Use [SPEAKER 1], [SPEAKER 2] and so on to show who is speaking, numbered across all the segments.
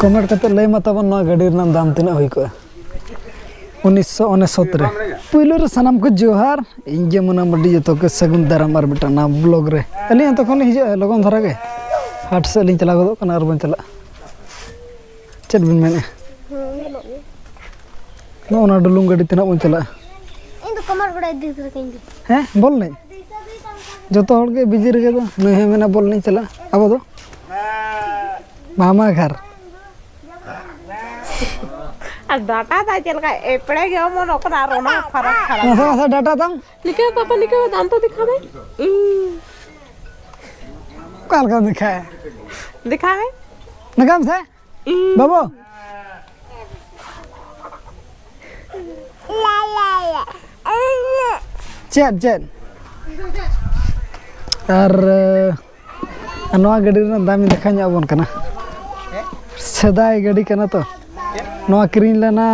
[SPEAKER 1] comment करते लय मतबन ना गाड़ी दाम तीना हुई को 1969 रे पुइलो रे सनाम को जोहार इंजे मना मडी जतो के सगुन दाराम आर बेटा ना ब्लॉग रे अली तो कोन हिज लगन धरा गे हाट से लिन चला गदो कना आर बन चला चल बिन मेने नो ना डुलुंग गाड़ी तीना बन चला
[SPEAKER 2] इन तो कमर बड़ा दिख सकें
[SPEAKER 1] हैं बोल नहीं जतो हड़ के बिजी रे दो नहीं मेना बोल नहीं चला अब दो मामा घर
[SPEAKER 3] डाटा ता चल का एपड़े गयो मन ओकरा रोना फरक फरक
[SPEAKER 1] ऐसा डाटा तम
[SPEAKER 3] लिखे पापा लिखे दाम तो दिखावे
[SPEAKER 1] काल का दिखाए
[SPEAKER 3] दिखावे
[SPEAKER 1] नकाम से बाबू
[SPEAKER 2] ला ला
[SPEAKER 1] चेन चेन और नवा गाड़ी रे दाम देखा बन कना सदाई गाड़ी कना तो नवा किरीन लेना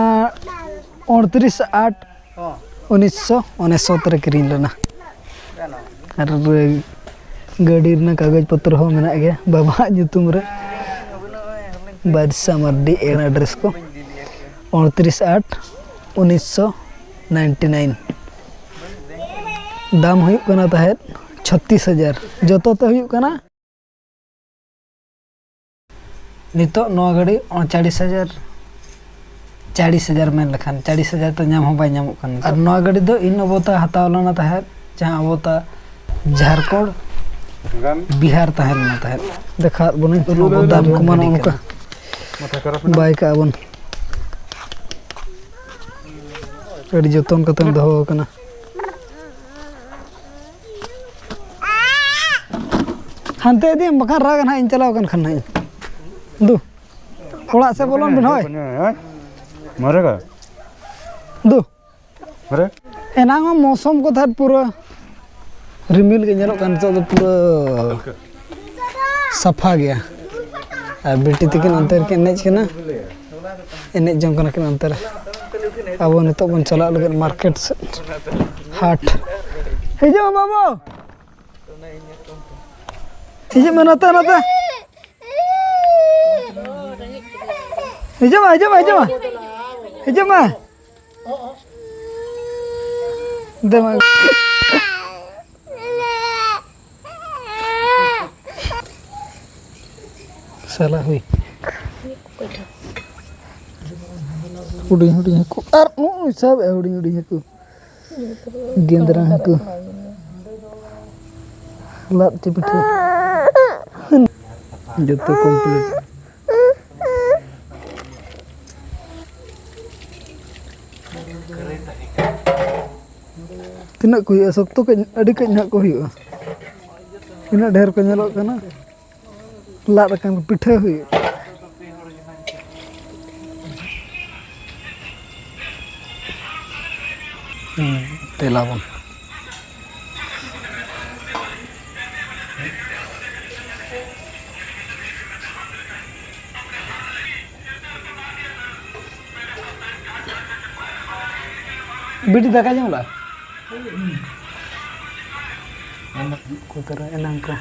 [SPEAKER 1] 29/8/1969 रे किरीन लेना और गाड़ी रे कागज पत्र हो मेना गया बाबा जुतुम रे बादशाह मर्डी एड्रेस को 29/8/1999 दाम हुई कना तहे 36,000 जतो तो हुई कना नितो नवा गाड़ी 40,000 में लखान 40,000 तो नाम हो बाय नाम कन और नवा गाड़ी दो इन अबोता हतावलना तहे जहां अबोता झारखंड बिहार तहेलना तहे देखा बने दाम कुमान उनका बाय का बन गाड़ी जतन कतन दहो कना हंते दी बखान राग ना इन चलाव कन खन दू ओड़ा से बोलन बिन होय
[SPEAKER 4] मरेगा
[SPEAKER 1] दू
[SPEAKER 4] मरे
[SPEAKER 1] एना मौसम को था पूरा रिमिल के नेलो कन तो पूरा सफा गया और बेटी तकिन अंतर के नेच के ना एने जम कना के अंतर अब नितो बन चला लगे मार्केट से हाट हिजो बाबू हिजो मनता नता हिजो मा दमा साला हुई उड़ी को और सब उड़ी को गेंदरा को लात चिपटे जतो कंप्लीट तना को सब तो अड़ी कई ना को हुआ तना ढेर को नेलो कना लात रकन पिठे हुई तेलावन बिटी दाका जमला को तरह एनांग को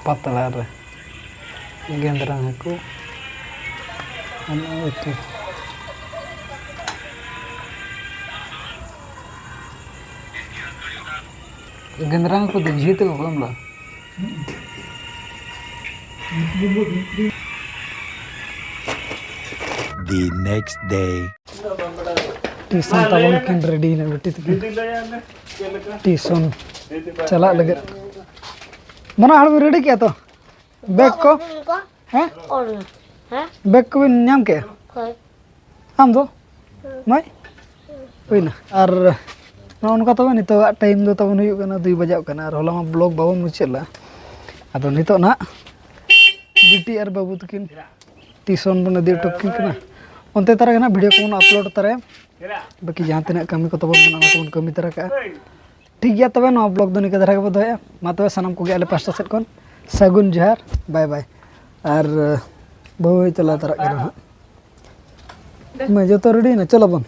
[SPEAKER 1] पतला रे गेंदरा को itu genderang ko de jite ko kamla
[SPEAKER 5] the next day
[SPEAKER 1] टीसन तवन किन रेडी ने बेटी टीसन चला लगे मना हड़ रेडी किया तो बैग को हैं
[SPEAKER 2] और हैं
[SPEAKER 1] बैग को भी नाम के
[SPEAKER 2] कोई
[SPEAKER 1] हम दो मैं वही ना और उनका तो नितो टाइम दो तब हुई कना 2 बजे कना और होला ब्लॉग बाबू मुचेला अदो नितो ना बीटी और बाबू तकिन टीसन बन दे टोकिन कना उनते तरह ना वीडियो को अपलोड तरह बाकी जहाँ तीन कमी को तब बन कमी तरह का ठीक गया तब ना ब्लॉग दो निका धरा के दोया मा तब सानम को आले पास्टा सेट कोन सगुन जोहार बाय बाय और बहु चला तरह मैं जो तो रेडी ना चलो बन